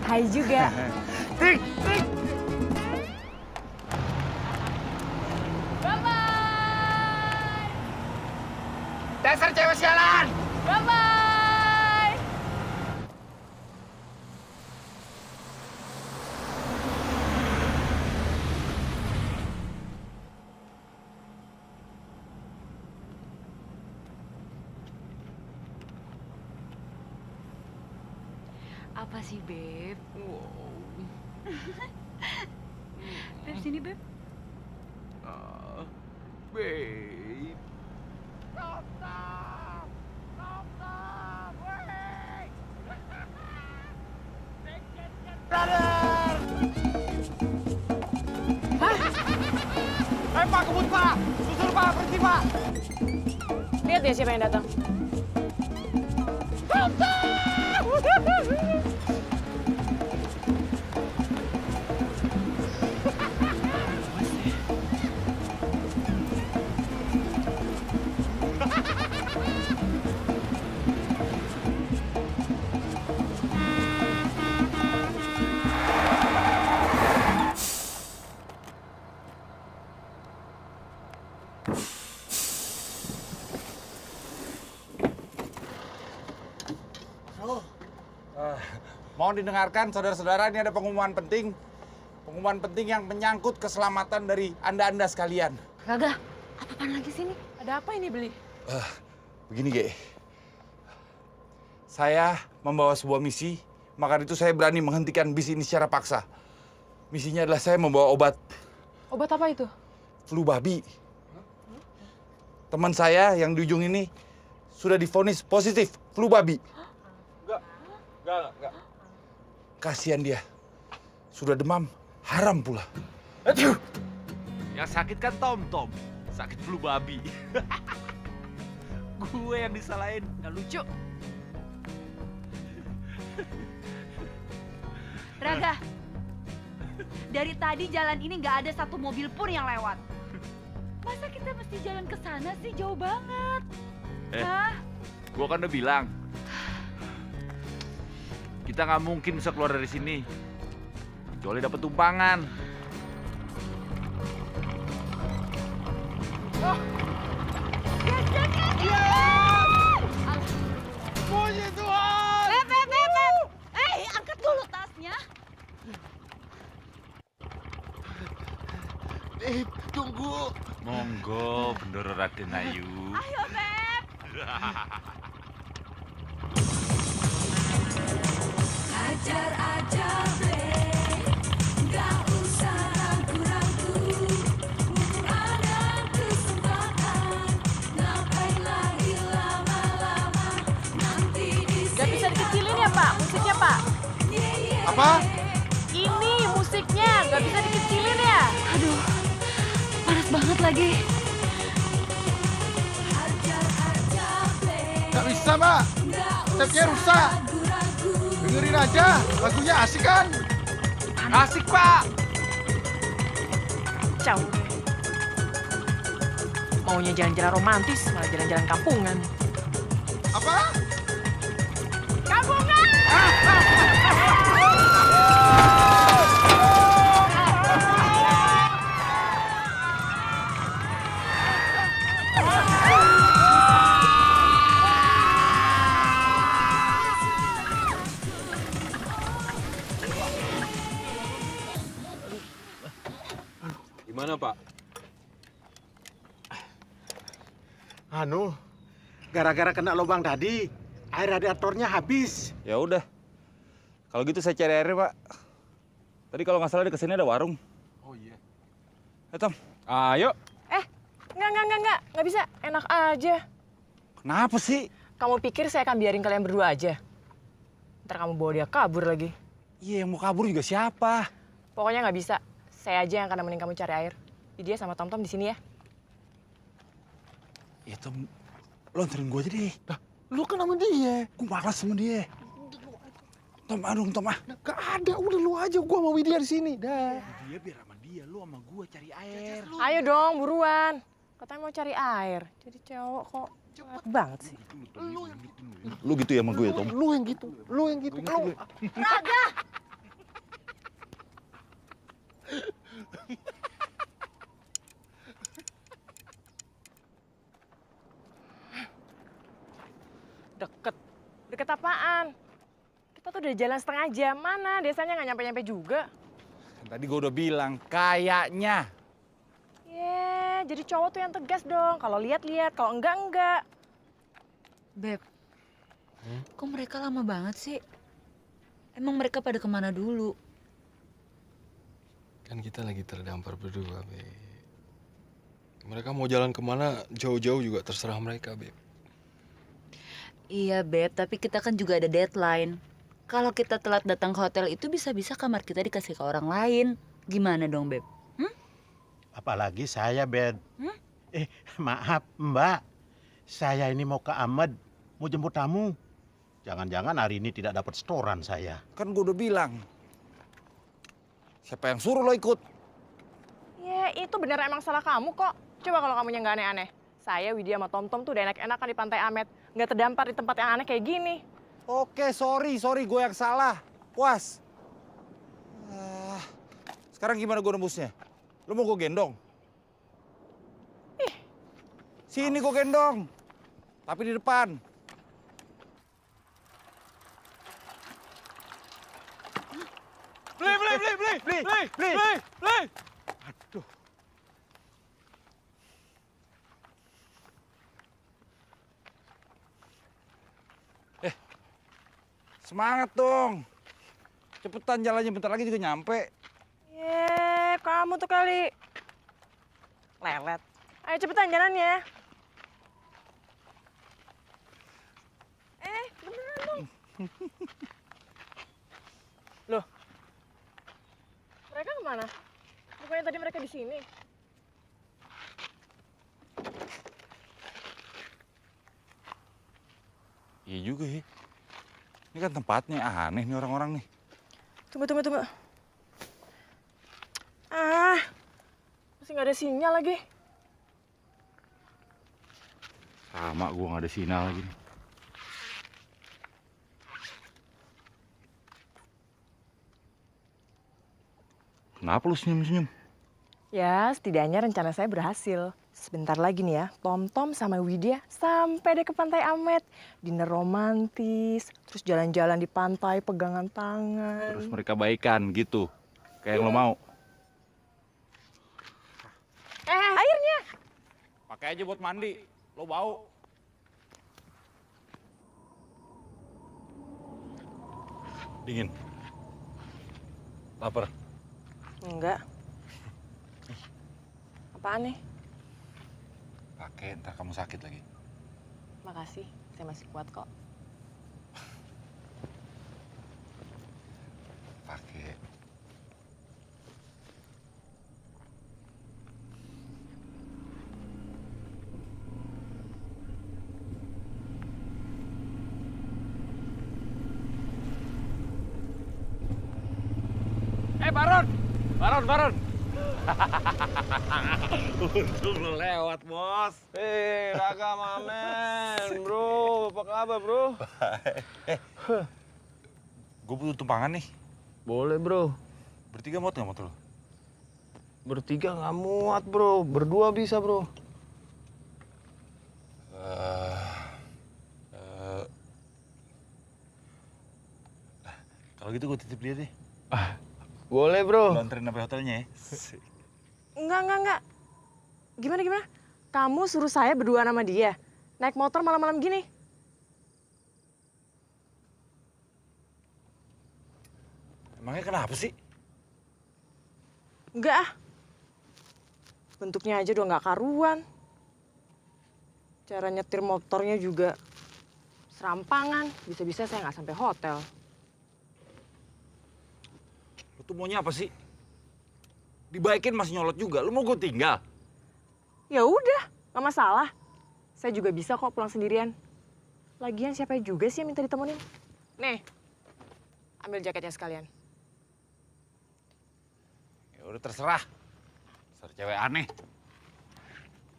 Hai juga. Tik, tik. Bye-bye. Dasar cewek sialan. Bye-bye. Apa sih, Beb? Wow. Beb, sini, Beb. Babe. Stop! Stop! Wait! Brother! Hah? Pak, kebut, Pak! Susur, Pak! Berhenti, Pak! Lihat ya siapa yang datang. Mohon didengarkan, saudara-saudara, ini ada pengumuman penting. Pengumuman penting yang menyangkut keselamatan dari Anda-Anda sekalian. Gagah, apa-apaan lagi sini? Ada apa ini, Beli? Begini, Ge. Saya membawa sebuah misi, maka itu saya berani menghentikan bis ini secara paksa. Misinya adalah saya membawa obat Obat apa itu? flu babi. Teman saya yang di ujung ini sudah divonis positif flu babi. Enggak. Kasihan dia. Sudah demam, haram pula. Aduh! Yang sakit kan Tom. Sakit flu babi. Gue yang disalahin. Nggak lucu. Raga, dari tadi jalan ini nggak ada satu mobil pun yang lewat. Masa kita mesti jalan ke sana sih? Jauh banget. Hah? Gue kan udah bilang. Kita nggak mungkin bisa keluar dari sini. Kecuali dapat tumpangan. Puji Tuhan! Beb. Angkat dulu tasnya. Tunggu. Monggo, Bendoro Raden Ayu. Ayo, Beb. Hajar aja, Beb. Nggak usah ragu-ragu. Mumpung ada kesempatan. Ngapain lagi lama-lama. Nanti Nggak bisa dikecilin ya, Pak, musiknya, Pak? Apa? Ini musiknya, nggak bisa dikecilin ya? Aduh, panas banget lagi. hajar aja, Beb. Nggak bisa, Mbak. Stepnya rusak. Dengerin aja, lagunya asik kan? Asik, Pak. Ciao. Maunya jalan-jalan romantis, malah jalan-jalan kampungan. Apa? Kampungan! Gimana, Pak? Gara-gara kena lubang tadi, air radiatornya habis. Ya udah. Kalau gitu saya cari airnya, Pak. Tadi kalau nggak salah di kesini ada warung. Oh iya. Tom. Ayo. Nggak bisa. Enak aja. Kenapa sih? Kamu pikir saya akan biarin kalian berdua aja? Ntar kamu bawa dia kabur lagi. Iya, yang mau kabur juga siapa? Pokoknya nggak bisa. Saya aja yang akan nemenin kamu cari air. Dia sama Tom di sini ya. Ya, Tom. Lo anterin gue aja deh. Lu kan sama dia. Gue malas sama dia. Tom, aduh, Tom ah. Gak ada, udah lu aja. Gua sama Widya di sini. Dah. Dia biar sama dia, lu sama gue cari air. Ayo dong, buruan. Katanya mau cari air. Jadi cowok kok cepet banget sih. Lu gitu ya sama gue ya, Tom? Lu yang gitu. Lu yang gitu. Lu. Raga, udah jalan setengah jam. Mana desanya nggak nyampe-nyampe juga. Kan tadi gue udah bilang, kayaknya. Jadi cowok tuh yang tegas dong. Kalau lihat-lihat, kalau enggak. Beb, kok mereka lama banget sih? Emang mereka pada kemana dulu? Kan kita lagi terdampar berdua, Beb. Mereka mau jalan kemana jauh-jauh juga terserah mereka, Beb. Iya, Beb, tapi kita kan juga ada deadline. Kalau kita telat datang ke hotel itu bisa-bisa kamar kita dikasih ke orang lain. Gimana dong, Beb? Apalagi saya, Bed. Maaf, Mbak. Saya ini mau ke Ahmed, mau jemput tamu. Jangan-jangan hari ini tidak dapat setoran saya. Kan gue udah bilang. Siapa yang suruh lo ikut? Ya, itu bener emang salah kamu kok. Coba kalau kamunya nggak aneh-aneh. Saya, Widya, sama Tom tuh udah enak-enakan di Pantai Amet. Nggak terdampar di tempat yang aneh kayak gini. Oke, sorry gue yang salah. Puas. Sekarang gimana gue nembusnya? Lo mau gue gendong? Sini gue gendong. Tapi di depan. Beli. Aduh. Semangat dong. Cepetan jalannya, bentar lagi juga nyampe. Kamu tuh kali. Lelet. Ayo cepetan jalannya. Beneran dong. Loh. Mereka kemana? Bukannya tadi mereka di sini. Iya juga ya. Ini kan tempatnya aneh nih orang-orang nih. Tunggu. Masih nggak ada sinyal lagi. Sama gua nggak ada sinyal lagi nih. Kenapa lu senyum-senyum? Ya, setidaknya rencana saya berhasil. Sebentar lagi nih ya, Tom sama Widya sampai deh ke Pantai Amet. Dinner romantis, terus jalan-jalan di pantai, pegangan tangan. Terus mereka baikan gitu. Kayak yang lo mau. Airnya! Pakai aja buat mandi. Lo bau. Dingin. Lapar. Enggak. Apaan nih? Pakai, ntar kamu sakit lagi. Makasih, saya masih kuat kok. Pakai. Baron. Untung lo lewat, Bos. Raka Mamen, bro. Apa kabar, bro? Gue butuh tumpangan nih. Boleh, bro. Bertiga muat nggak motor lo? Bertiga nggak muat, bro. Berdua bisa, bro. Kalau gitu gue titip dia deh. Boleh, bro. Lo anterin sampai hotelnya ya. Enggak. Gimana? Kamu suruh saya berdua sama dia? Naik motor malam-malam gini? Emangnya kenapa sih? Enggak. Bentuknya aja udah nggak karuan. Cara nyetir motornya juga serampangan. Bisa-bisa saya nggak sampai hotel. Lo tuh maunya apa sih? Dibaikin masih nyolot juga. Lo mau gue tinggal? Ya udah, nggak masalah. Saya juga bisa kok pulang sendirian. Lagian siapa juga sih yang minta ditemenin? Nih, ambil jaketnya sekalian. Ya udah terserah. Dasar cewek aneh.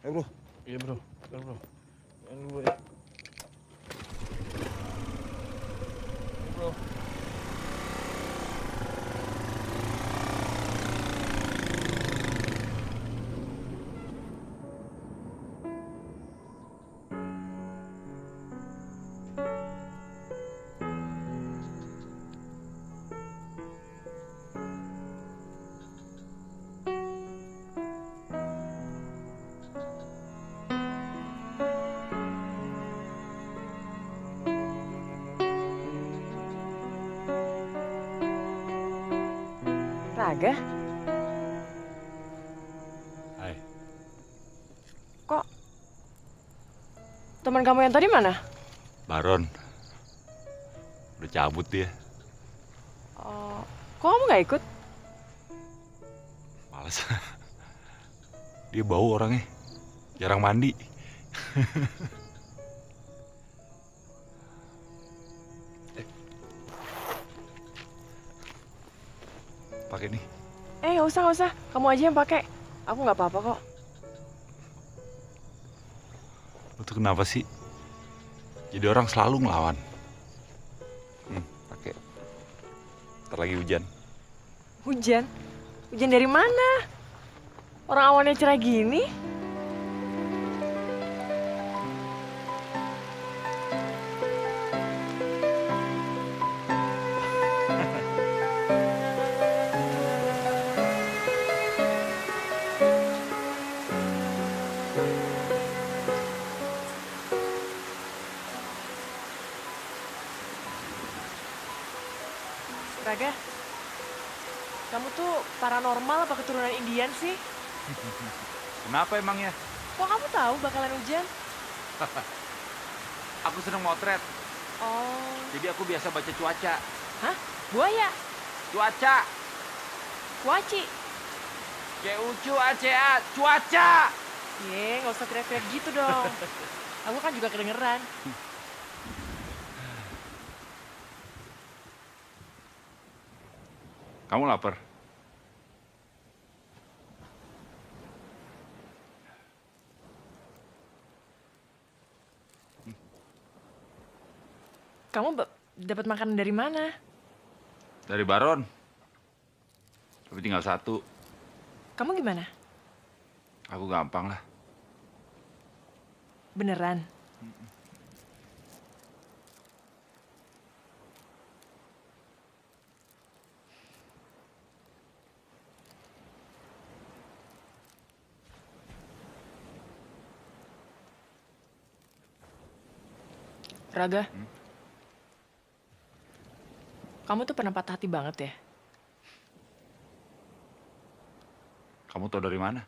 Ayo, bro. Iya, bro. Bentar, bro. Jangan dulu ya. Bro. Raga, Hai. kok teman kamu yang tadi mana? Baron. Udah cabut dia. Oh, kok kamu nggak ikut? Males. Dia bau orangnya. Jarang mandi. Pakai nih. Nggak usah, nggak usah. Kamu aja yang pakai. Aku nggak apa-apa kok. Lu tuh kenapa sih? Jadi orang selalu ngelawan. Pakai. Ntar lagi hujan. Hujan? Hujan dari mana? Orang awannya cerah gini. Raga, kamu tuh paranormal apa keturunan Indian sih? Kenapa emangnya? Kok kamu tahu bakalan hujan? Aku seneng motret. Oh, Jadi aku biasa baca cuaca. hah? Buaya? Cuaca. Kuaci? CUCUACA. Cuaca. Nggak usah teriak-teriak gitu dong. Aku kan juga kedengeran. Kamu lapar? Kamu dapat makanan dari mana? Dari Baron. Tapi tinggal satu. Kamu gimana? Aku gampang lah. Beneran? Raga, kamu tuh pernah patah hati banget ya? Kamu tahu dari mana?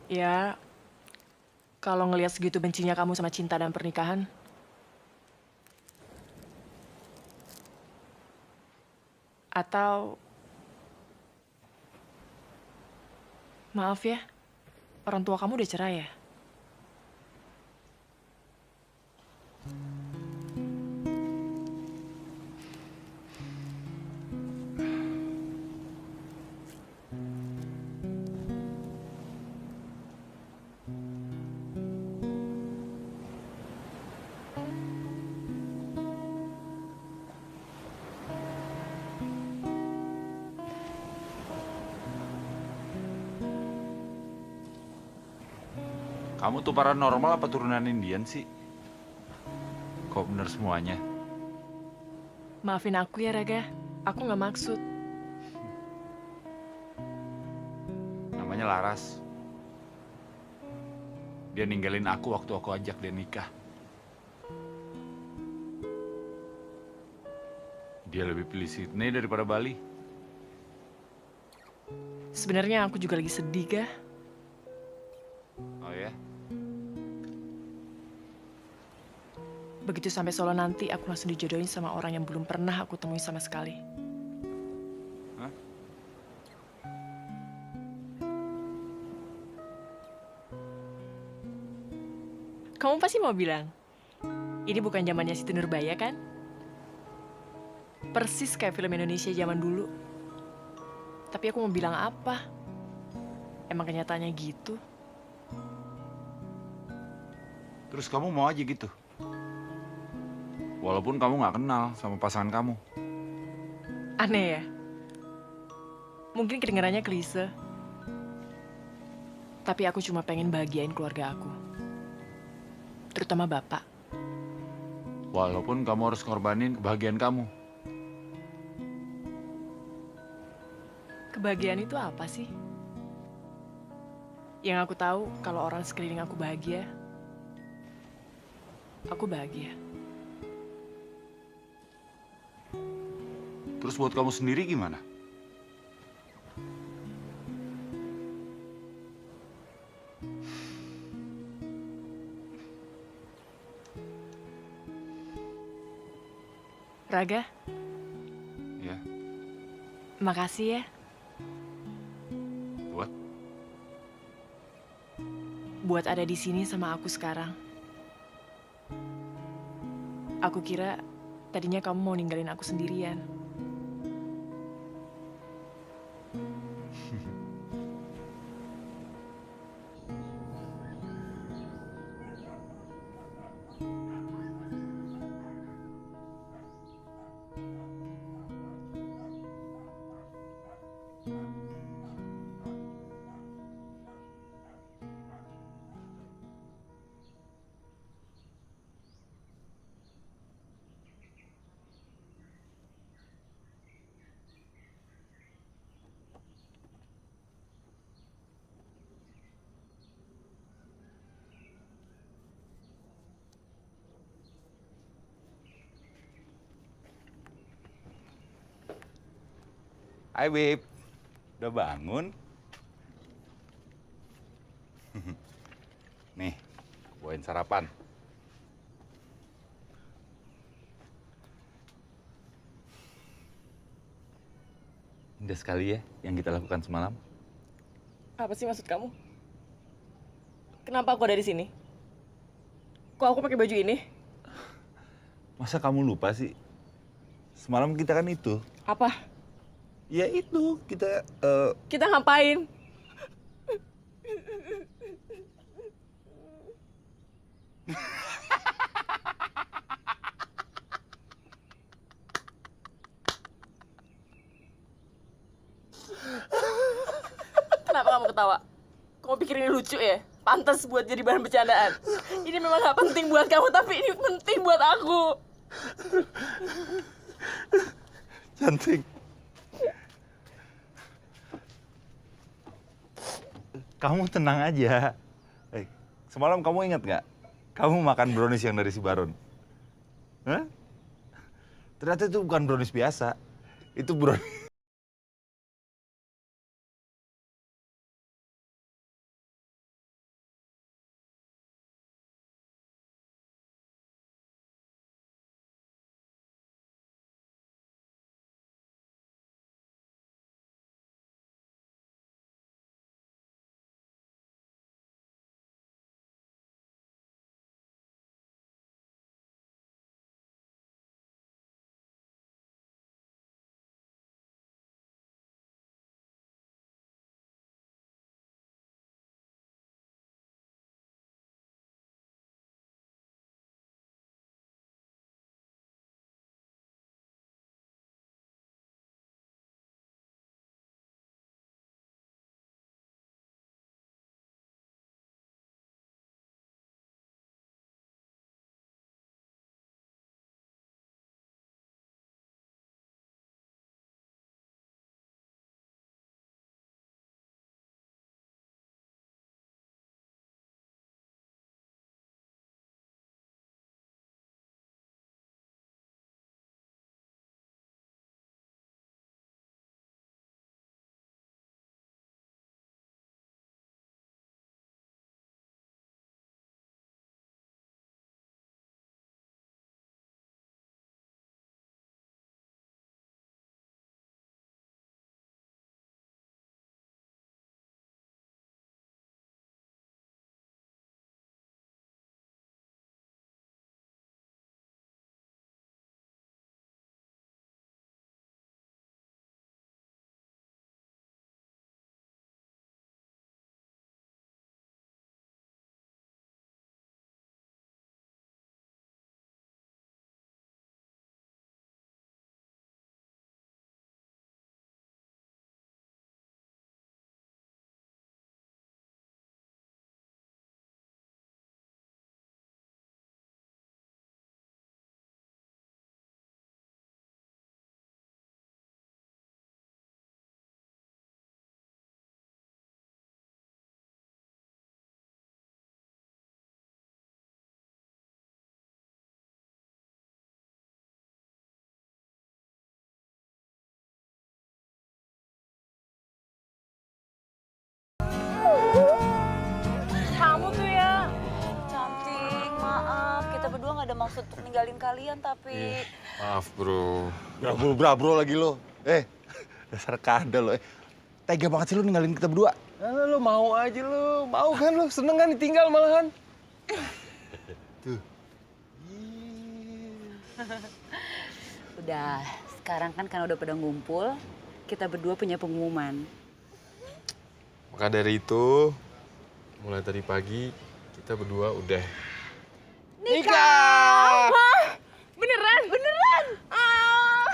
Ya, kalau ngelihat segitu bencinya kamu sama cinta dan pernikahan. Atau, maaf ya, orang tua kamu udah cerai ya? Kamu tuh paranormal apa turunan Indian sih? Kok bener semuanya? Maafin aku ya, Raga. Aku nggak maksud. Namanya Laras. Dia ninggalin aku waktu aku ajak dia nikah. Dia lebih pilih Sydney daripada Bali. Sebenarnya aku juga lagi sedih, Ga. Oh ya? Begitu sampai Solo nanti, aku langsung dijodohin sama orang yang belum pernah aku temui sama sekali. Hah? Kamu pasti mau bilang, ini bukan zamannya Siti Nurbaya kan? Persis kayak film Indonesia zaman dulu. Tapi aku mau bilang apa? Emang kenyataannya gitu? Terus kamu mau aja gitu? Walaupun kamu nggak kenal sama pasangan kamu. Aneh ya? Mungkin kedengarannya klise. Tapi aku cuma pengen bahagiain keluarga aku. Terutama bapak. Walaupun kamu harus ngorbanin kebahagiaan kamu. Kebahagiaan itu apa sih? Yang aku tahu kalau orang sekeliling aku bahagia, aku bahagia. Terus buat kamu sendiri gimana? Raga, Ya, makasih ya buat buat ada di sini sama aku sekarang. Aku kira tadinya kamu mau ninggalin aku sendirian. Hai Beb, udah bangun? Nih, bawain sarapan. Indah sekali ya yang kita lakukan semalam. Apa sih maksud kamu? Kenapa aku ada di sini? Kok aku pakai baju ini? Masa kamu lupa sih? Semalam kita kan itu. Apa? Ya itu, kita Kita ngapain? Kenapa kamu ketawa? Kamu pikir ini lucu ya? Pantas buat jadi bahan bercandaan. Ini memang gak penting buat kamu, tapi ini penting buat aku. cantik. Kamu tenang aja. Semalam kamu ingat nggak? Kamu makan brownies yang dari si Baron. Hah? Ternyata itu bukan brownies biasa. Itu brownies ninggalin kalian, tapi... Maaf, bro. Bro lagi lo. Dasar kadal lo. Tega banget sih lo ninggalin kita berdua. Lo mau aja lo. Mau kan lo? Seneng kan ditinggal malahan? Tuh. Udah, sekarang kan karena udah pada ngumpul, kita berdua punya pengumuman. Maka dari itu, mulai tadi pagi, kita berdua udah Nikah! Hah? Beneran? Beneran!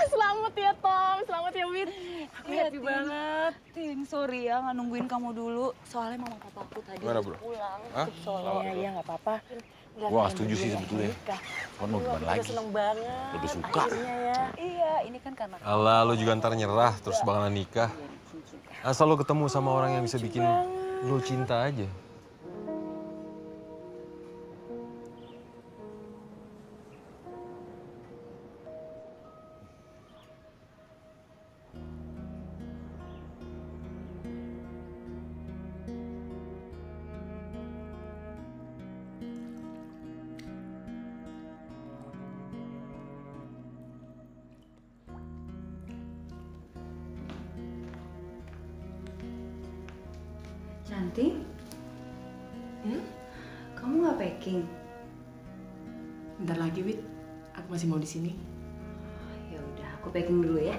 Selamat ya Tom, selamat ya Wit. Aku happy banget. Ting, sorry ya nggak nungguin kamu dulu. Soalnya mama papaku tadi Gimana, harus bro? pulang Hah? ke Solo. Iya, nggak apa-apa. Gua nggak setuju sih sebetulnya. Kan mau gimana lagi? Seneng banget. Lebih suka. Akhirnya ya. Iya, ini kan karena Alah, lo juga ntar nyerah terus bakalan nikah. Asal lo ketemu sama orang yang bisa bikin lo cinta aja. Cantik. Kamu nggak packing? Bentar lagi Wit, aku masih mau di sini. Ya udah, aku packing dulu ya.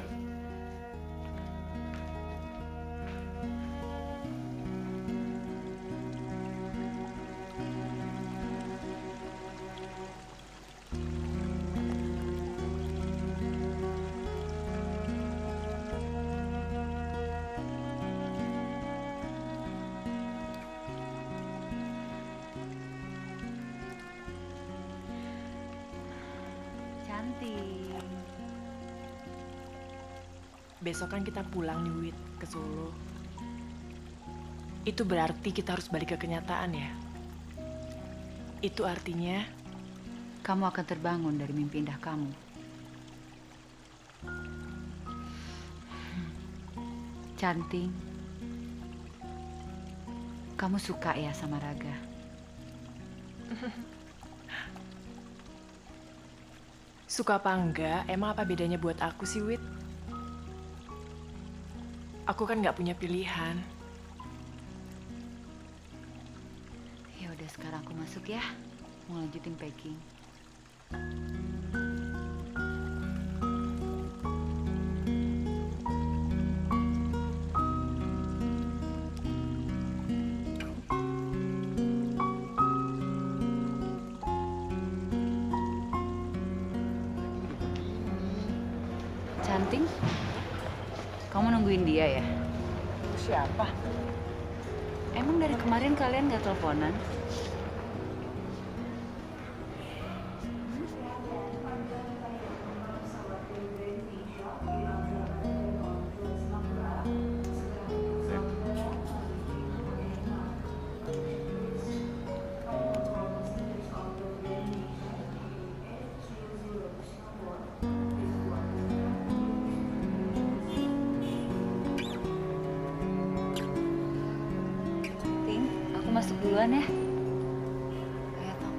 Cantik. Besok kan kita pulang nih Wit ke Solo. Itu berarti kita harus balik ke kenyataan ya. Itu artinya Kamu akan terbangun dari mimpi indah kamu. Cantik. Kamu suka ya sama Raga? suka apa enggak, emang apa bedanya buat aku sih Wit? Aku kan nggak punya pilihan. Ya udah, sekarang aku masuk ya. Mau lanjutin packing. Cantik, kamu nungguin dia ya? Siapa? Emang dari kemarin kalian nggak teleponan? Ting, aku masuk duluan ya. Ayo, Tom.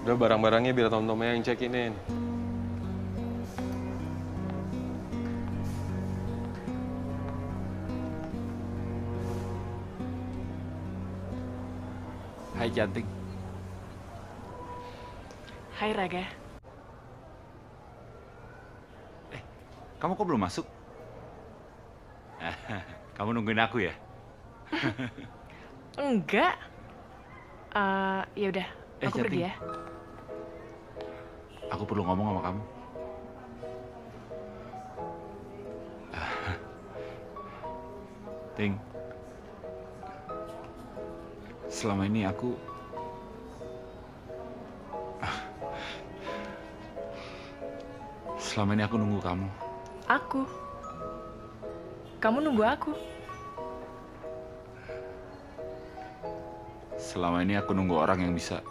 Udah barang-barangnya biar Tom-Tomnya yang check-in. Hai cantik. Hai Raga. Kamu kok belum masuk? Kamu nungguin aku ya? Enggak. Ya udah, aku Cantik. pergi ya. Aku perlu ngomong sama kamu. Ting, selama ini aku nunggu kamu. Aku. Kamu nunggu aku. Selama ini aku nunggu orang yang bisa.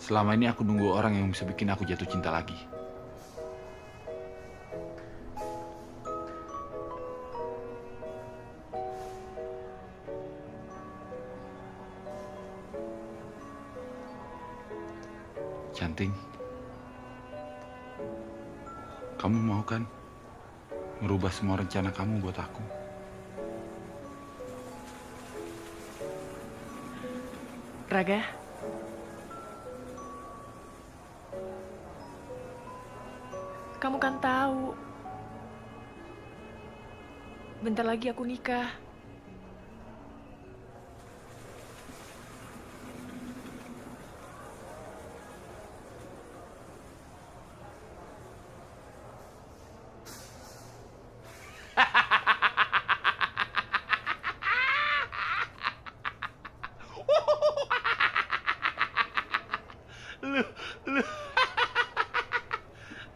Selama ini aku nunggu orang yang bisa bikin aku jatuh cinta lagi. Ting. Kamu mau kan merubah semua rencana kamu buat aku? Raga, kamu kan tahu, bentar lagi aku nikah.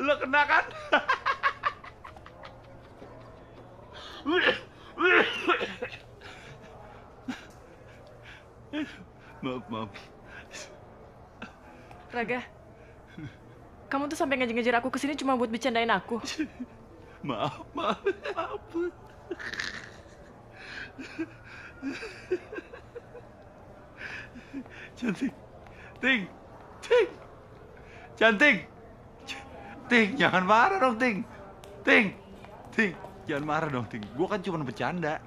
Lo kena kan? Maaf. Raga, kamu tuh sampai ngejar-ngejar aku kesini cuma buat bercandain aku. Maaf. Cantik. Ting. Cantik. Ting, jangan marah dong, Ting. Ting, jangan marah dong, Ting. Gua kan cuma bercanda.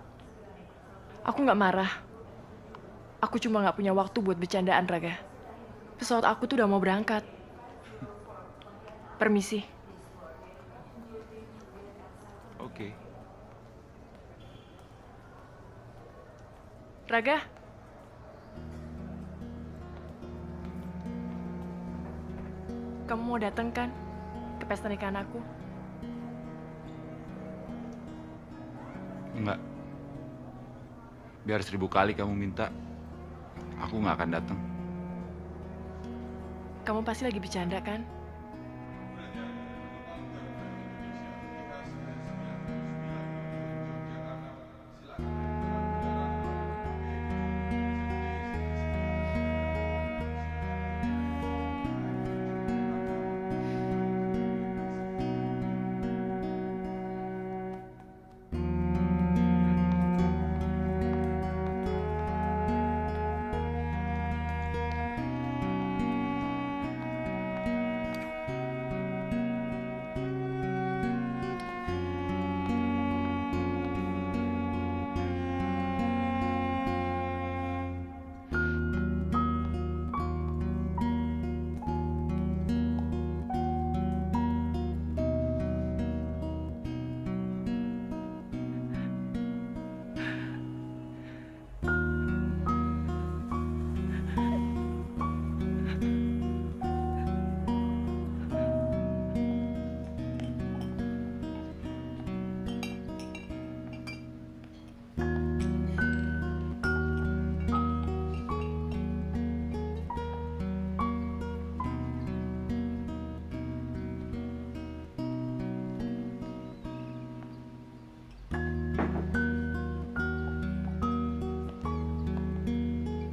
Aku nggak marah. Aku cuma nggak punya waktu buat bercandaan, Raga. Pesawat aku tuh udah mau berangkat. Permisi. Oke. Raga, kamu mau datang kan ke pesta nikahan aku? Enggak. Biar 1000 kali kamu minta, aku nggak akan datang. Kamu pasti lagi bercanda kan?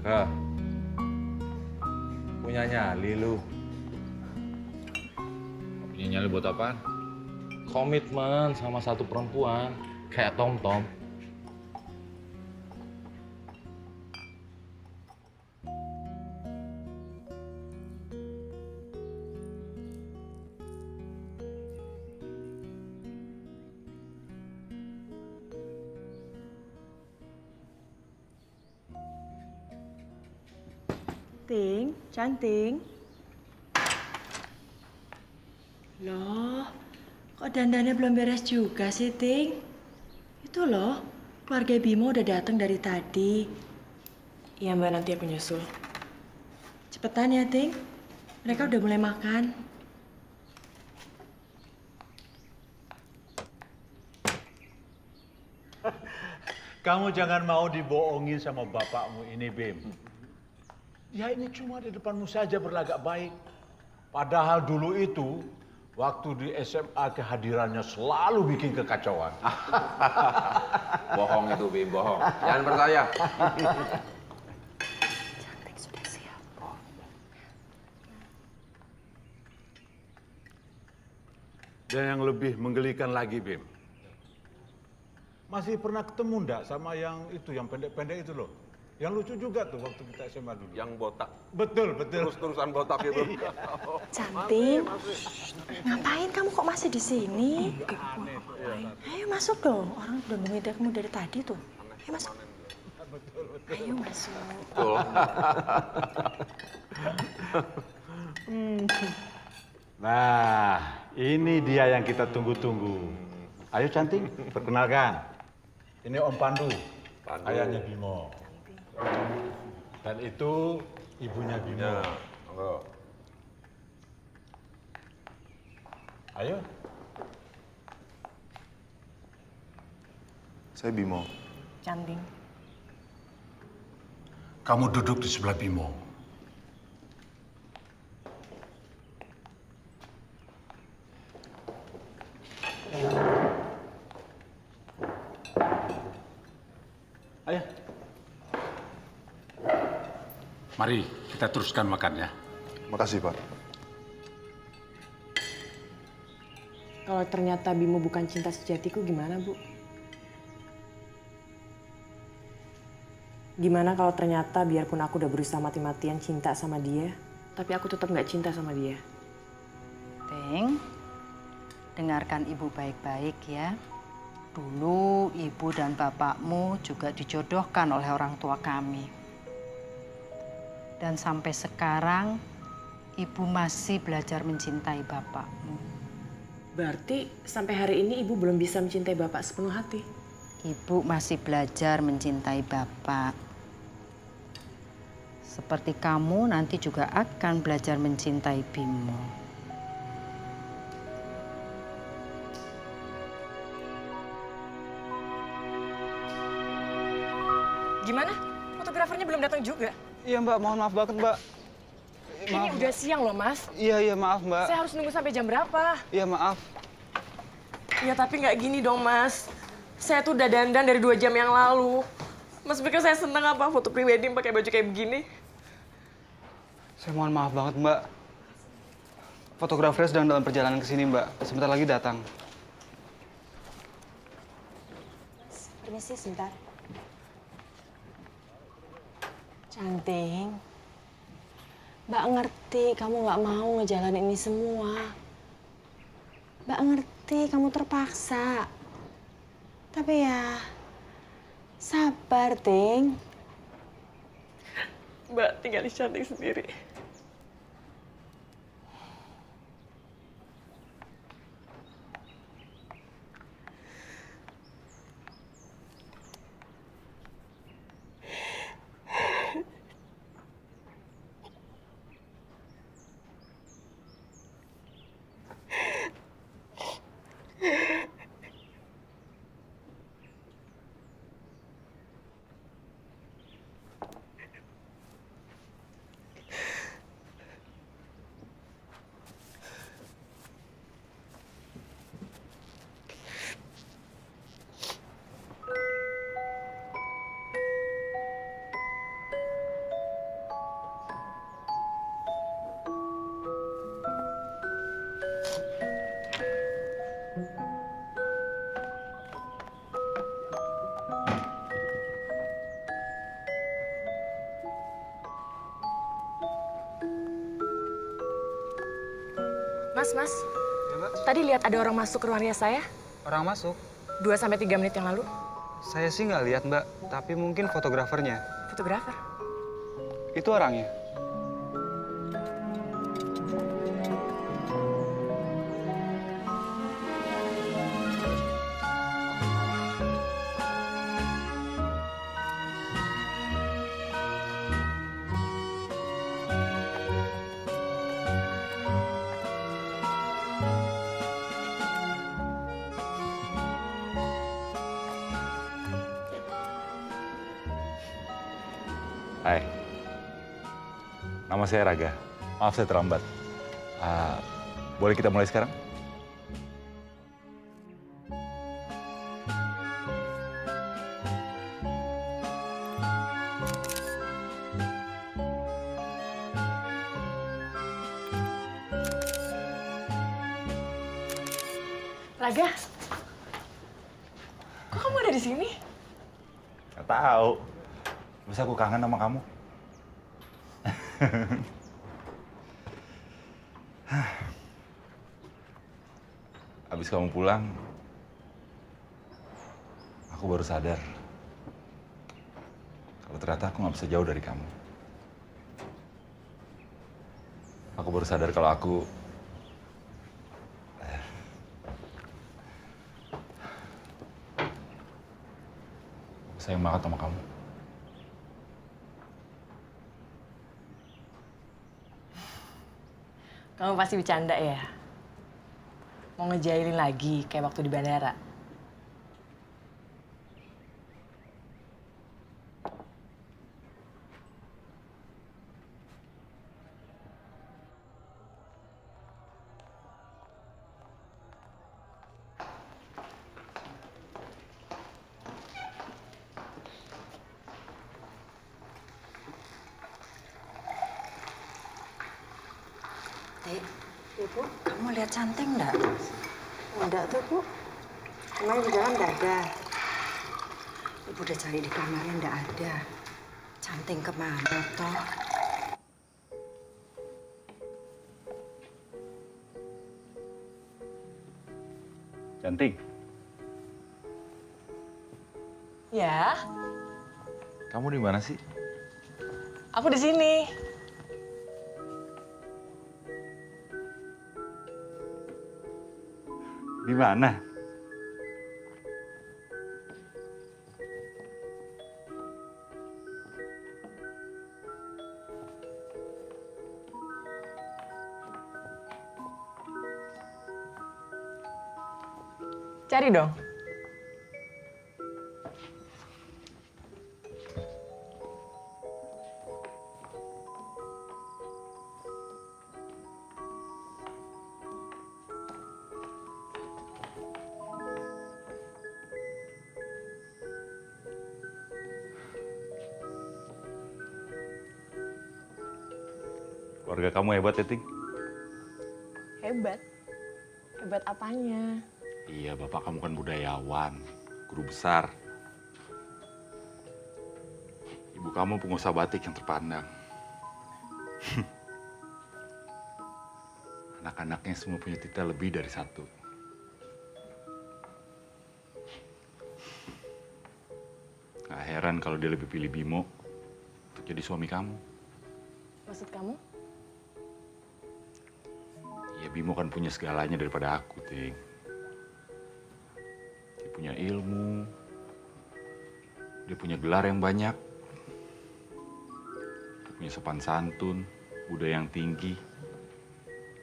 Kak, punya nyali lu. Punya nyali buat apaan? Komitmen sama satu perempuan, kayak Tom. Ting, cantik. Loh, kok dandannya belum beres juga sih, Ting? Itu loh, keluarga Bimo udah datang dari tadi. Iya, Mbak, nanti aku nyusul. Cepetan ya, Ting. Mereka udah mulai makan. Kamu jangan mau dibohongin sama bapakmu ini, Bim. Ya ini cuma di depanmu saja berlagak baik. Padahal dulu itu, waktu di SMA kehadirannya selalu bikin kekacauan. Bohong itu, Bim, bohong. Jangan percaya. Cantik sudah siap. Dan yang lebih menggelikan lagi, Bim. Masih pernah ketemu ndak sama yang itu, yang pendek-pendek itu loh? Yang lucu juga tuh waktu kita SMA dulu. Yang botak. Betul, betul. Terus-terusan botak itu. Cantik, ngapain kamu kok masih di sini? Aneh. Ayo masuk dong, orang udah nungguin kamu dari tadi tuh. Ayo masuk. Ayo masuk. Betul. Nah, ini dia yang kita tunggu-tunggu. Ayo cantik, perkenalkan. Ini Om Pandu, ayahnya Bimo. Dan itu ibunya Bimo. Ya, monggo. Ayo. Saya Bimo. Cantik. Kamu duduk di sebelah Bimo. Ayo. Mari kita teruskan makannya. Makasih, Pak. Kalau ternyata Bimo bukan cinta sejatiku gimana, Bu? Gimana kalau ternyata biarpun aku udah berusaha mati-matian cinta sama dia, tapi aku tetap nggak cinta sama dia? Ting, dengarkan ibu baik-baik ya. Dulu ibu dan bapakmu juga dijodohkan oleh orang tua kami. Dan sampai sekarang ibu masih belajar mencintai bapakmu. Berarti sampai hari ini ibu belum bisa mencintai bapak sepenuh hati? Ibu masih belajar mencintai bapak. Seperti kamu nanti juga akan belajar mencintai Bimo. Gimana? Fotografernya belum datang juga? Iya Mbak, mohon maaf banget Mbak. Ini udah siang loh, Mas. Iya maaf Mbak. Saya harus nunggu sampai jam berapa? Iya maaf. Ya tapi nggak gini dong, Mas. Saya tuh udah dandan dari 2 jam yang lalu. Mas pikir saya seneng apa foto prewedding pakai baju kayak begini? Saya mohon maaf banget Mbak. Fotografernya sedang dalam perjalanan ke sini Mbak. Sebentar lagi datang. Permisi sebentar. Cantik, Mbak ngerti kamu nggak mau ngejalanin ini semua. Mbak ngerti kamu terpaksa. Tapi ya, sabar, Ting. Mbak tinggal di Cantik sendiri. Mas. Ya Mbak. Tadi lihat ada orang masuk ke ruangannya saya Orang masuk? 2-3 menit yang lalu. Saya sih nggak lihat Mbak, tapi mungkin fotografernya. Fotografer. Itu orangnya. Hai, nama saya Raga. Maaf saya terlambat. Boleh kita mulai sekarang? Raga, kok kamu ada di sini? Nggak tahu. Bisa aku kangen sama kamu. Habis kamu pulang, aku baru sadar kalau ternyata aku nggak bisa jauh dari kamu. Aku baru sadar kalau aku sayang banget sama kamu. Kamu pasti bercanda ya? Mau ngejailin lagi kayak waktu di bandara? Ibu, kamu lihat canting enggak? Enggak tuh, Bu. Kemarin di dalam enggak ada. Ibu udah cari di kamarnya enggak ada. Canting kemana toh? Cantik. Ya, Kamu di mana sih? aku di sini. Di mana? Cari dong. Keluarga kamu hebat ya, Ting? Hebat. Hebat apanya? Iya, bapak kamu kan budayawan, guru besar. Ibu kamu pengusaha batik yang terpandang. Anak-anaknya semua punya titel lebih dari satu. Gak heran kalau dia lebih pilih Bimo untuk jadi suami kamu. Maksud kamu? Ya Bimo kan punya segalanya daripada aku, Ting. Dia punya ilmu, dia punya gelar yang banyak, dia punya sopan santun, budaya yang tinggi,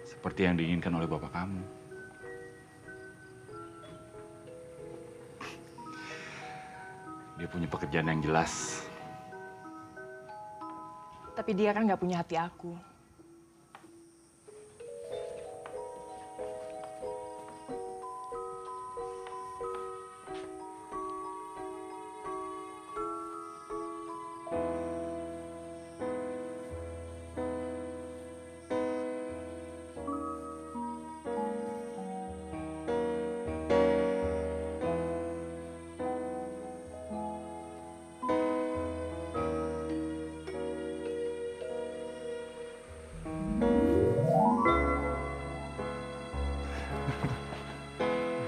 seperti yang diinginkan oleh bapak kamu. Dia punya pekerjaan yang jelas. Tapi dia kan nggak punya hati aku.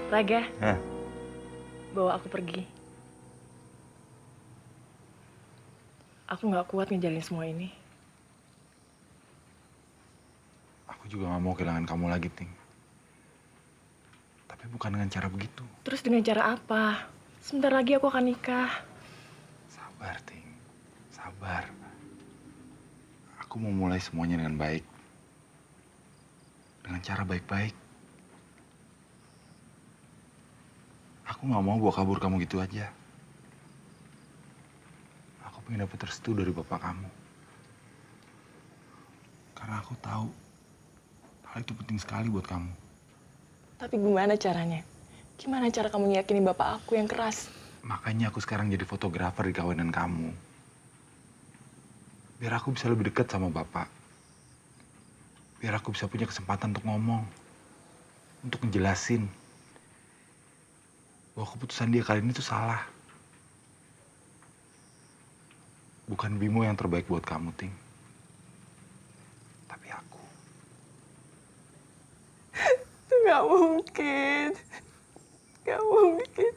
Raga, Hah? bawa aku pergi. Aku nggak kuat ngejalin semua ini. Aku juga gak mau kehilangan kamu lagi, Ting. Tapi bukan dengan cara begitu. Terus dengan cara apa? Sebentar lagi aku akan nikah. Sabar, Ting. Sabar. Aku mau mulai semuanya dengan baik. Dengan cara baik-baik. Aku gak mau bawa kabur kamu gitu aja. Aku pengen dapet restu dari bapak kamu. Karena aku tahu hal itu penting sekali buat kamu. Tapi gimana caranya? Gimana cara kamu yakinin bapak aku yang keras? Makanya aku sekarang jadi fotografer di kawinan kamu. Biar aku bisa lebih dekat sama bapak. Biar aku bisa punya kesempatan untuk ngomong. Untuk ngejelasin. Bahwa keputusan dia kali ini tuh salah. bukan Bimo yang terbaik buat kamu, Ting. Tapi aku. Nggak mungkin. Nggak mungkin.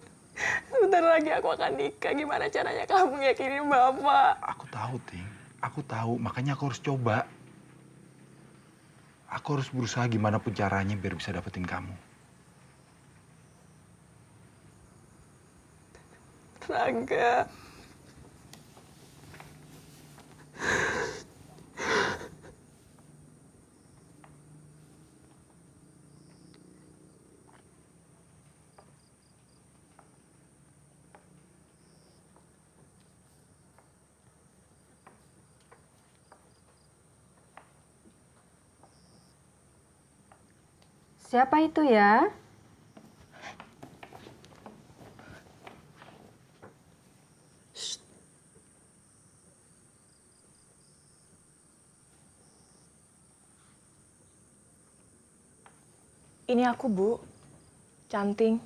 Sebentar lagi aku akan nikah. Gimana caranya kamu yakinin Bapak? Aku tahu, Ting. Aku tahu, makanya aku harus coba. Aku harus berusaha gimana pun caranya biar bisa dapetin kamu. Raga. Siapa itu ya? Ini aku, Bu. Canting.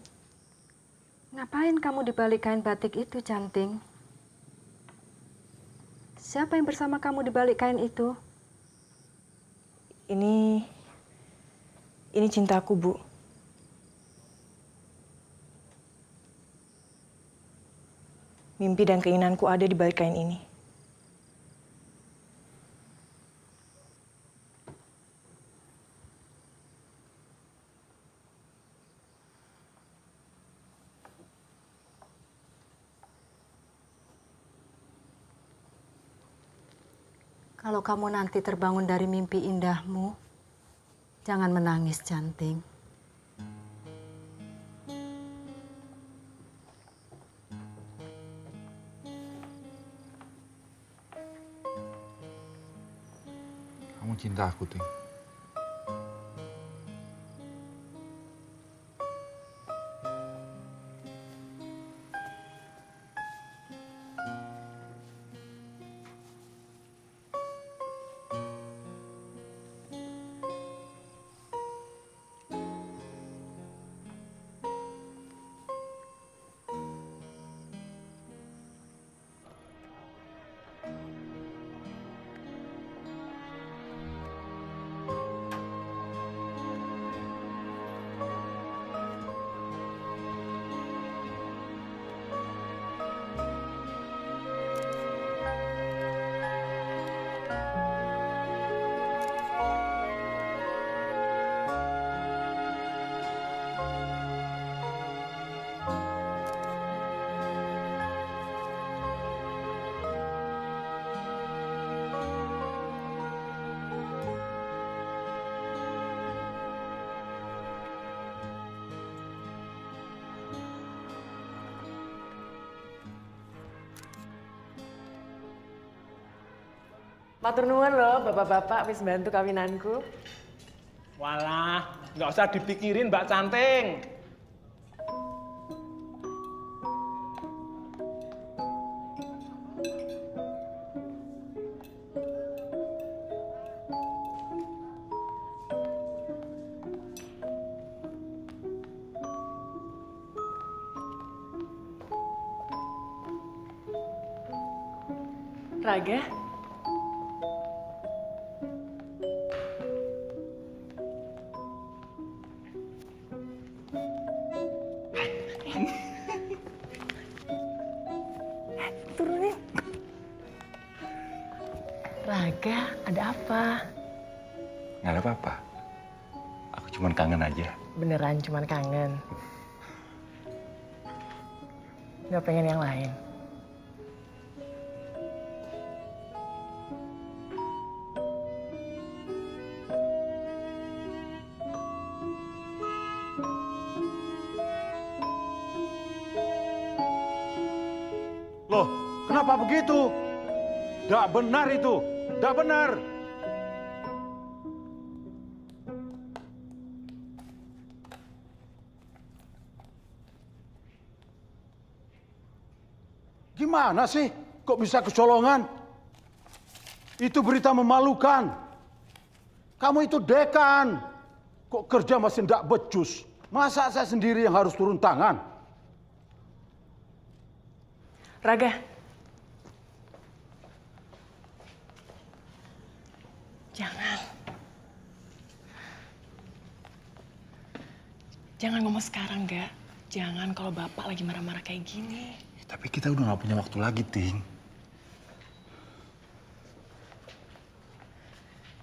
Ngapain kamu di balik kain batik itu, Canting? Siapa yang bersama kamu di balik kain itu? Ini cintaku, Bu. Mimpi dan keinginanku ada di balik kain ini. Kalau kamu nanti terbangun dari mimpi indahmu, jangan menangis, Canting. Kamu cinta aku, Ting. Matur nuwun loh, bapak-bapak wis bantu kawinanku. Walah, nggak usah dipikirin Mbak Canting. Raga, turunin. Raga, ada apa? Nggak ada apa-apa. Aku cuman kangen aja. Beneran cuman kangen. Nggak pengen yang lain. Loh, kenapa begitu? Tidak benar itu, tidak benar. Gimana sih? Kok bisa kecolongan? Itu berita memalukan. Kamu itu dekan. Kok kerja masih tidak becus? Masa saya sendiri yang harus turun tangan? Raga, Jangan. Jangan ngomong sekarang, Gak. Jangan kalau Bapak lagi marah-marah kayak gini. Tapi kita udah nggak punya waktu lagi, Ting.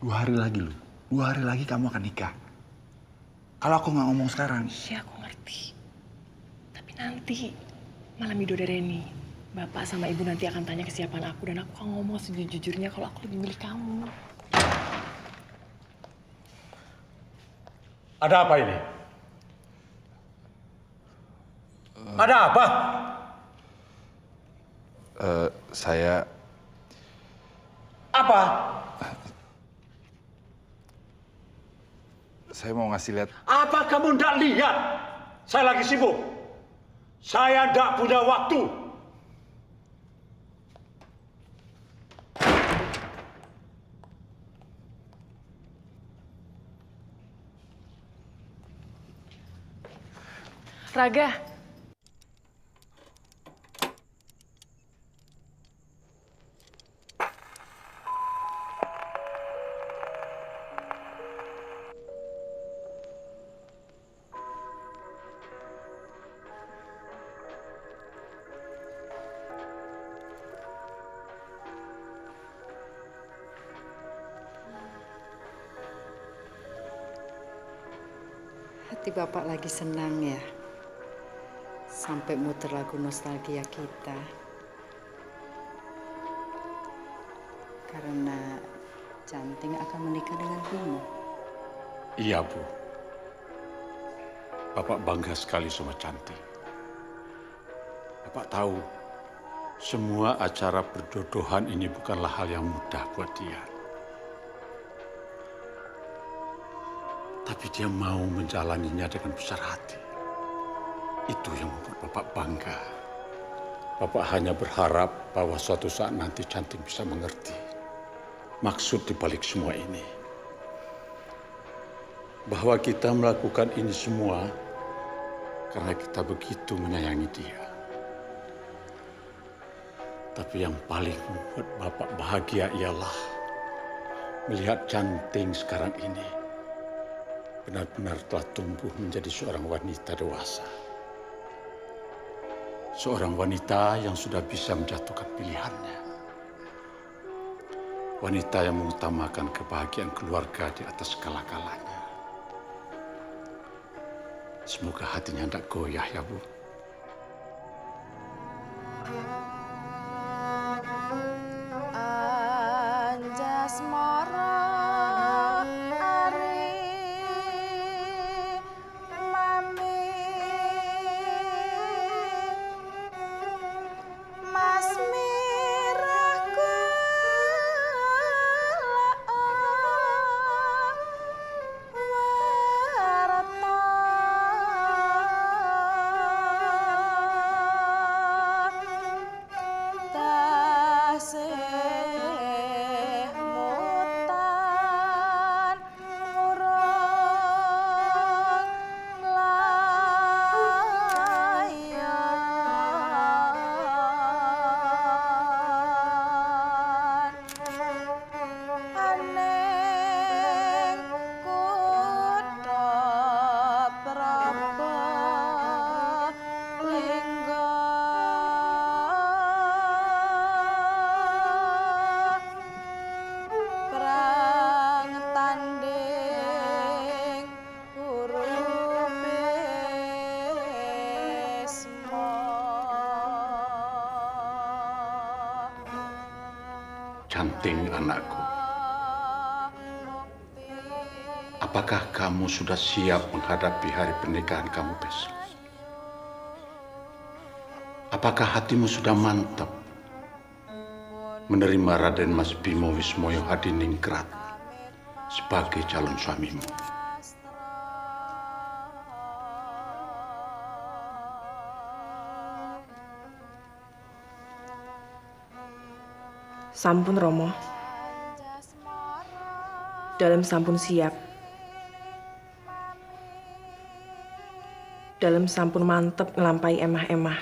2 hari lagi loh. 2 hari lagi kamu akan nikah. Kalau aku nggak ngomong sekarang. Iya, aku ngerti. Tapi nanti malam Bidodaren nih, Bapak sama Ibu nanti akan tanya kesiapan aku dan aku akan ngomong sejujurnya kalau aku lebih milih kamu. Ada apa ini? Ada apa? Saya... Apa? Saya mau ngasih lihat. Apa kamu ndak lihat? Saya lagi sibuk. Saya ndak punya waktu. Raga. Hati Bapak lagi senang ya? Sampai muter lagu nostalgia kita. Karena Canting akan menikah dengan Bimo. Iya, Bu. Bapak bangga sekali sama Canting. Bapak tahu, semua acara perjodohan ini bukanlah hal yang mudah buat dia. Tapi dia mau menjalaninya dengan besar hati. Itu yang membuat Bapak bangga. Bapak hanya berharap bahwa suatu saat nanti Canting bisa mengerti maksud dibalik semua ini. Bahwa kita melakukan ini semua karena kita begitu menyayangi dia. Tapi yang paling membuat Bapak bahagia ialah melihat Canting sekarang ini benar-benar telah tumbuh menjadi seorang wanita dewasa. Seorang wanita yang sudah bisa menjatuhkan pilihannya. Wanita yang mengutamakan kebahagiaan keluarga di atas segala-galanya. Semoga hatinya tidak goyah ya, Bu. Canting anakku, apakah kamu sudah siap menghadapi hari pernikahan kamu besok? Apakah hatimu sudah mantap menerima Raden Mas Bimo Wismoyo Hadiningrat sebagai calon suamimu? Sampun Romo. Dalam sampun siap. Dalam sampun mantep ngelampai emah-emah.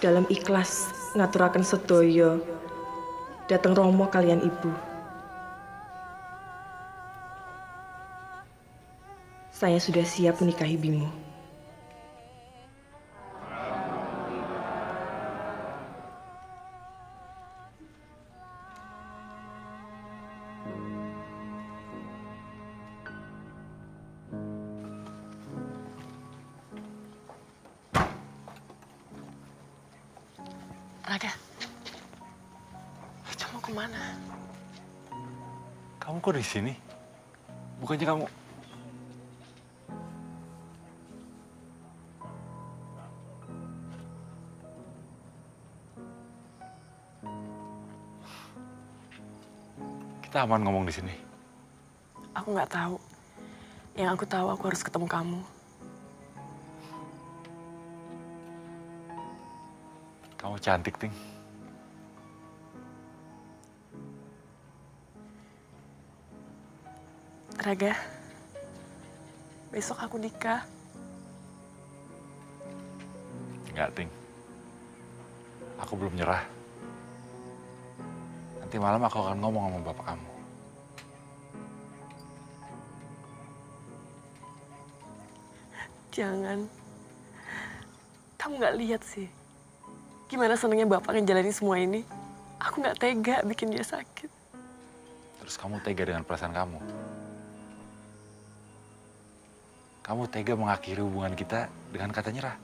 Dalam ikhlas ngaturaken sedaya Datang romo kalian ibu. Saya sudah siap menikahi Bimo. Raga, Aca mau kemana? Kamu kok di sini? Bukannya kamu... Kita aman ngomong di sini. Aku nggak tahu. Yang aku tahu aku harus ketemu kamu. Kamu cantik, Ting. Raga, besok aku nikah. Enggak, Ting. Aku belum nyerah. Nanti malam aku akan ngomong sama bapak kamu. Jangan. Kamu nggak lihat sih. Gimana senengnya bapak ngejalanin semua ini. Aku nggak tega bikin dia sakit. Terus kamu tega dengan perasaan kamu. Kamu tega mengakhiri hubungan kita dengan kata nyerah.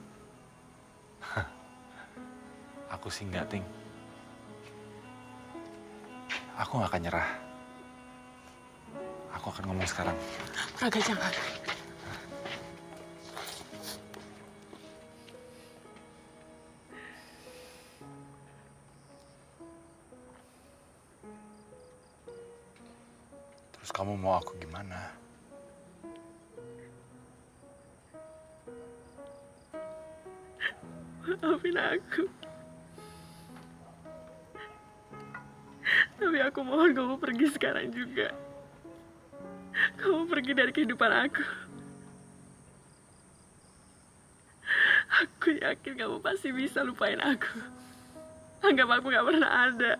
Aku sih enggak, Ting. Aku nggak akan nyerah. Aku akan ngomong sekarang. Raga, jangan. Terus kamu mau aku gimana? Maafin aku. Tapi aku mohon kamu pergi sekarang juga. Kamu pergi dari kehidupan aku. Aku yakin kamu pasti bisa lupain aku. Anggap aku gak pernah ada.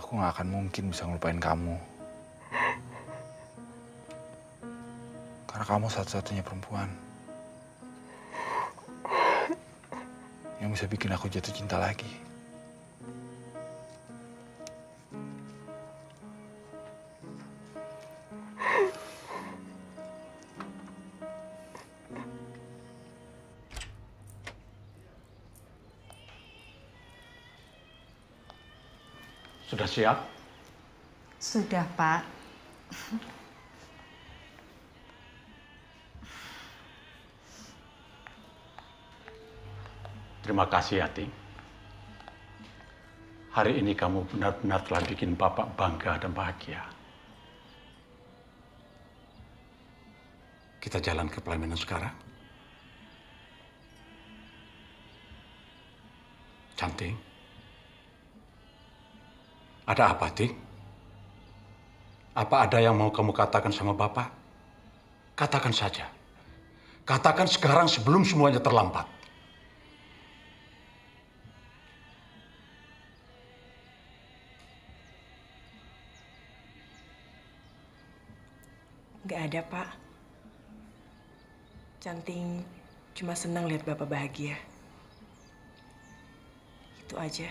Aku gak akan mungkin bisa ngelupain kamu. Karena kamu satu-satunya perempuan yang bisa bikin aku jatuh cinta lagi. Sudah siap? Sudah, Pak. Terima kasih, Yati. Hari ini kamu benar-benar telah bikin Bapak bangga dan bahagia. Kita jalan ke pelaminan sekarang. Cantik. Ada apa, Tik? Apa ada yang mau kamu katakan sama Bapak? Katakan saja. Katakan sekarang sebelum semuanya terlambat. Nggak ada, Pak. Canting cuma senang lihat Bapak bahagia. Itu aja.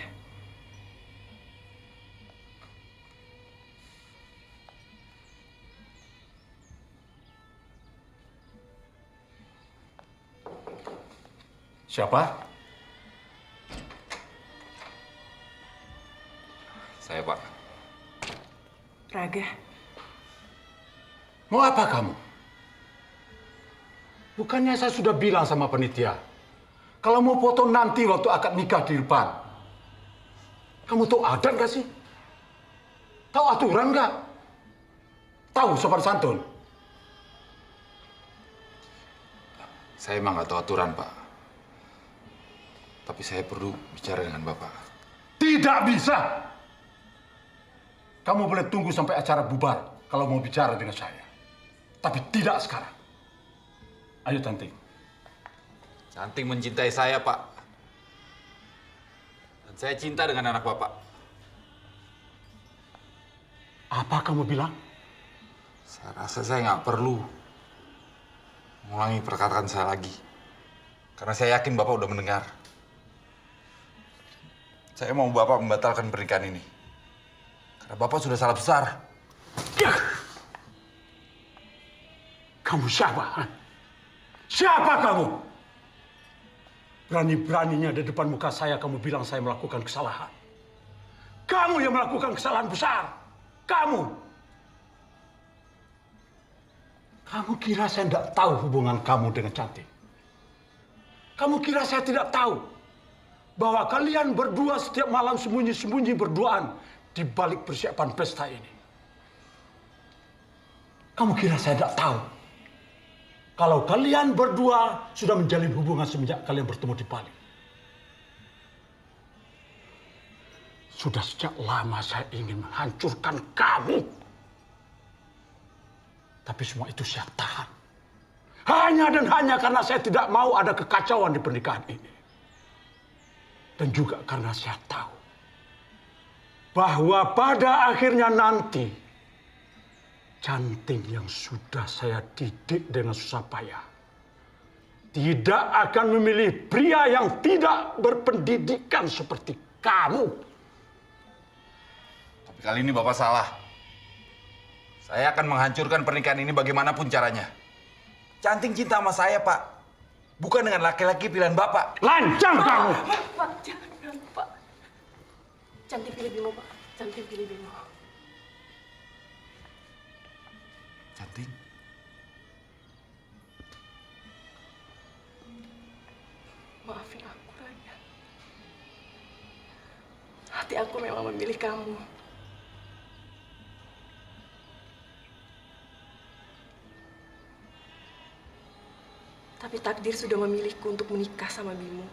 Siapa? Saya, Pak. Raga. Mau apa kamu? Bukannya saya sudah bilang sama panitia, kalau mau foto nanti waktu akad nikah di depan. Kamu tahu adat gak sih? Tahu aturan gak? Tahu sopan santun? Saya emang nggak tahu aturan, Pak. Tapi saya perlu bicara dengan Bapak. Tidak bisa! Kamu boleh tunggu sampai acara bubar kalau mau bicara dengan saya. Tapi tidak sekarang. Ayo, Cantik. Cantik mencintai saya, Pak. Dan saya cinta dengan anak Bapak. Apa kamu bilang? Saya rasa saya nggak perlu mengulangi perkataan saya lagi. Karena saya yakin Bapak udah mendengar. Saya mau Bapak membatalkan pernikahan ini. Karena Bapak sudah salah besar. Kamu siapa? Ha? Siapa kamu? Berani-beraninya di depan muka saya kamu bilang saya melakukan kesalahan. Kamu yang melakukan kesalahan besar. Kamu. Kamu kira saya tidak tahu hubungan kamu dengan Cantik? Kamu kira saya tidak tahu bahwa kalian berdua setiap malam sembunyi-sembunyi berduaan di balik persiapan pesta ini? Kamu kira saya tidak tahu kalau kalian berdua sudah menjalin hubungan semenjak kalian bertemu di Bali? Sudah sejak lama saya ingin menghancurkan kamu. Tapi semua itu saya tahan. Hanya dan hanya karena saya tidak mau ada kekacauan di pernikahan ini. Dan juga karena saya tahu bahwa pada akhirnya nanti Cantik yang sudah saya didik dengan susah payah tidak akan memilih pria yang tidak berpendidikan seperti kamu. Tapi kali ini Bapak salah. Saya akan menghancurkan pernikahan ini bagaimanapun caranya. Cantik cinta sama saya, Pak. Bukan dengan laki-laki pilihan Bapak. Lancang kamu! Pak, jangan, Pak. Cantik pilih Bimo, Pak. Cantik pilih Bimo. Cantik. Maafin aku, Raya. Hati aku memang memilih kamu. Tapi takdir sudah memilihku untuk menikah sama Bimo.